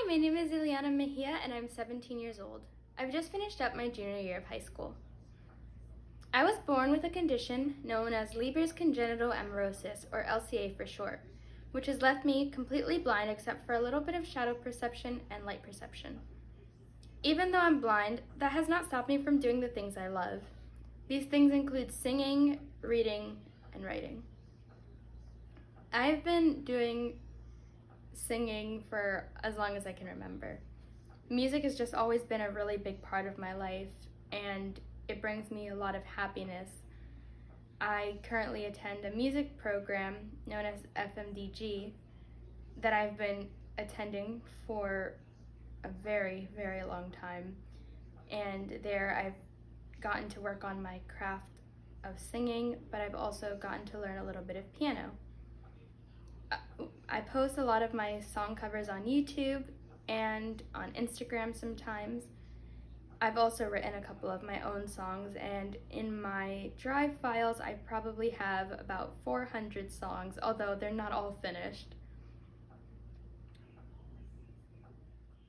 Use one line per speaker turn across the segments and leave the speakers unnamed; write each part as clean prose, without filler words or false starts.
Hi, my name is Iliana Mejia and I'm 17 years old. I've just finished up my junior year of high school. I was born with a condition known as Leber's congenital amaurosis, or LCA for short, which has left me completely blind except for a little bit of shadow perception and light perception. Even though I'm blind, that has not stopped me from doing the things I love. These things include singing, reading, and writing. I've been doing singing for as long as I can remember. Music has just always been a really big part of my life, and it brings me a lot of happiness. I currently attend a music program known as FMDG that I've been attending for a very, very long time. And there I've gotten to work on my craft of singing, but I've also gotten to learn a little bit of piano. I post a lot of my song covers on YouTube and on Instagram sometimes. I've also written a couple of my own songs, and in my drive files I probably have about 400 songs, although they're not all finished.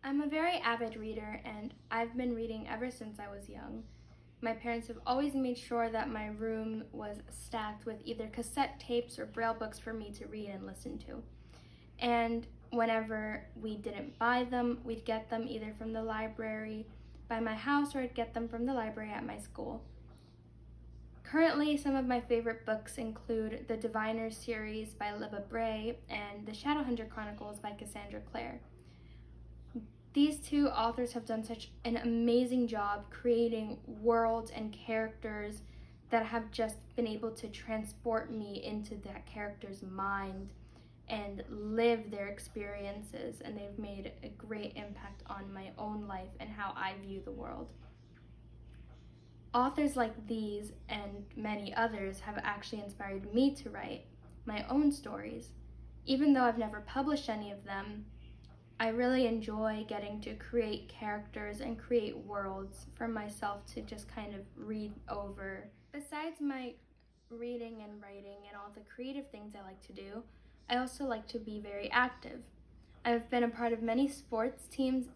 I'm a very avid reader, and I've been reading ever since I was young. My parents have always made sure that my room was stacked with either cassette tapes or braille books for me to read and listen to. And whenever we didn't buy them, we'd get them either from the library by my house or I'd get them from the library at my school. Currently, some of my favorite books include the Diviner series by Libba Bray and the Shadowhunter Chronicles by Cassandra Clare. These two authors have done such an amazing job creating worlds and characters that have just been able to transport me into that character's mind and live their experiences, and they've made a great impact on my own life and how I view the world. Authors like these and many others have actually inspired me to write my own stories. Even though I've never published any of them, I really enjoy getting to create characters and create worlds for myself to just kind of read over. Besides my reading and writing and all the creative things I like to do, I also like to be very active. I've been a part of many sports teams,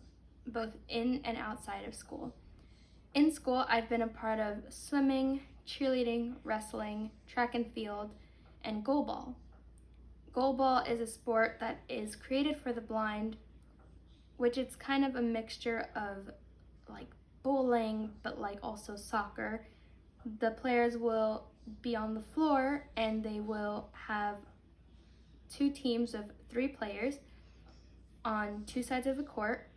both in and outside of school. In school, I've been a part of swimming, cheerleading, wrestling, track and field, and goalball. Goalball is a sport that is created for the blind, which it's kind of a mixture of like bowling, but like also soccer. The players will be on the floor and they will have two teams of 3 players on 2 sides of the court,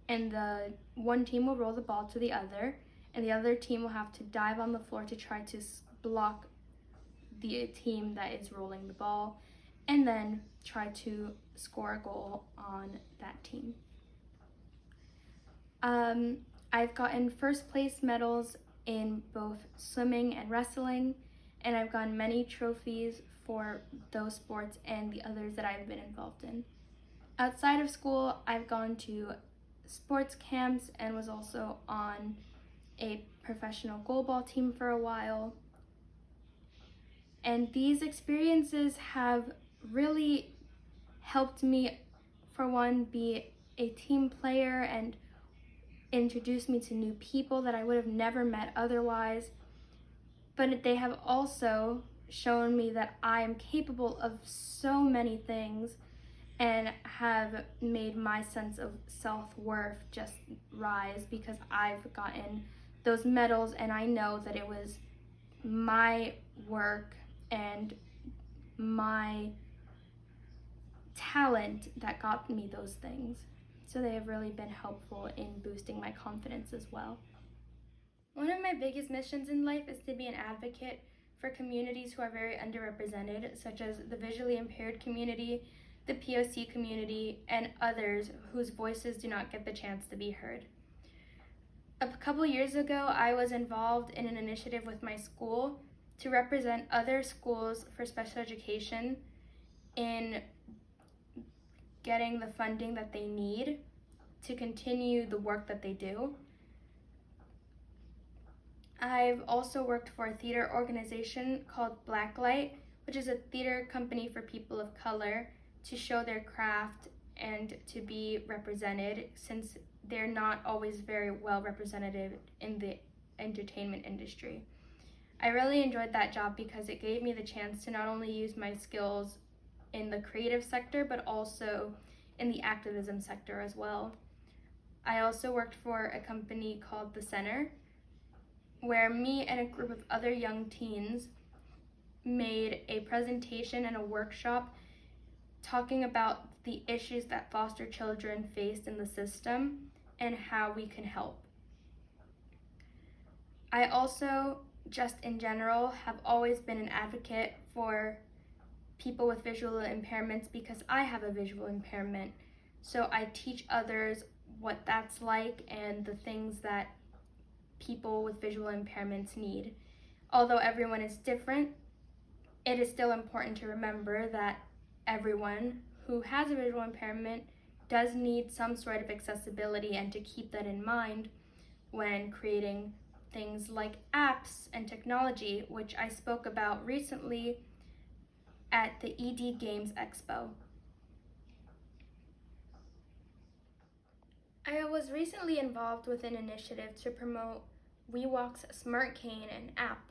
and the one team will roll the ball to the other, and the other team will have to dive on the floor to try to block the team that is rolling the ball, and then try to score a goal on that team. I've gotten first place medals in both swimming and wrestling, and I've gotten many trophies for those sports and the others that I've been involved in. Outside of school, I've gone to sports camps and was also on a professional goalball team for a while. And these experiences have really helped me, for one, be a team player and introduce me to new people that I would have never met otherwise. But they have also shown me that I am capable of so many things and have made my sense of self-worth just rise because I've gotten those medals, and I know that it was my work and my talent that got me those things. So they have really been helpful in boosting my confidence as well. One of my biggest missions in life is to be an advocate for communities who are very underrepresented, such as the visually impaired community, the POC community, and others whose voices do not get the chance to be heard. A couple years ago, I was involved in an initiative with my school to represent other schools for special education in getting the funding that they need to continue the work that they do. I've also worked for a theater organization called Blacklight, which is a theater company for people of color to show their craft and to be represented, since they're not always very well represented in the entertainment industry. I really enjoyed that job because it gave me the chance to not only use my skills in the creative sector, but also in the activism sector as well. I also worked for a company called The Center, where me and a group of other young teens made a presentation and a workshop talking about the issues that foster children faced in the system and how we can help. I also, just in general, have always been an advocate for people with visual impairments because I have a visual impairment. So I teach others what that's like and the things that people with visual impairments need. Although everyone is different, it is still important to remember that everyone who has a visual impairment does need some sort of accessibility, and to keep that in mind when creating things like apps and technology, which I spoke about recently at the ED Games Expo. I was recently involved with an initiative to promote WeWalk's Smart Cane and app.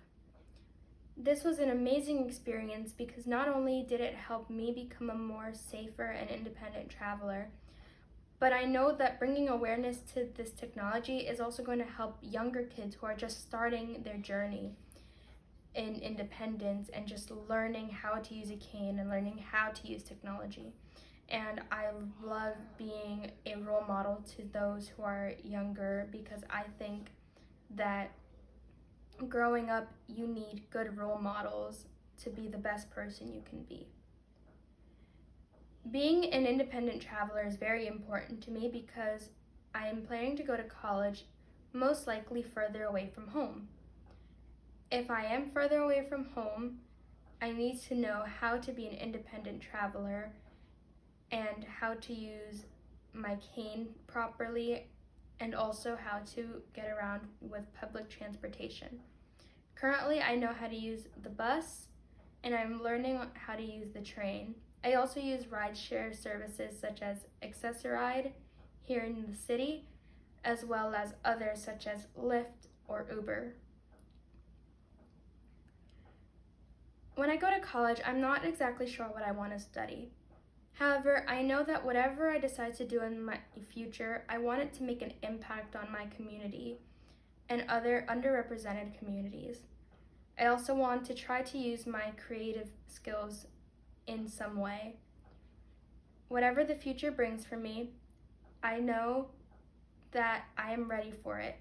This was an amazing experience because not only did it help me become a more safer and independent traveler, but I know that bringing awareness to this technology is also going to help younger kids who are just starting their journey in independence and just learning how to use a cane and learning how to use technology. And I love being a role model to those who are younger because I think that growing up, you need good role models to be the best person you can be. Being an independent traveler is very important to me because I am planning to go to college, most likely further away from home. If I am further away from home, I need to know how to be an independent traveler and how to use my cane properly, and also how to get around with public transportation. Currently, I know how to use the bus, and I'm learning how to use the train. I also use rideshare services such as Accessoride here in the city, as well as others such as Lyft or Uber. When I go to college, I'm not exactly sure what I want to study. However, I know that whatever I decide to do in my future, I want it to make an impact on my community and other underrepresented communities. I also want to try to use my creative skills in some way. Whatever the future brings for me, I know that I am ready for it.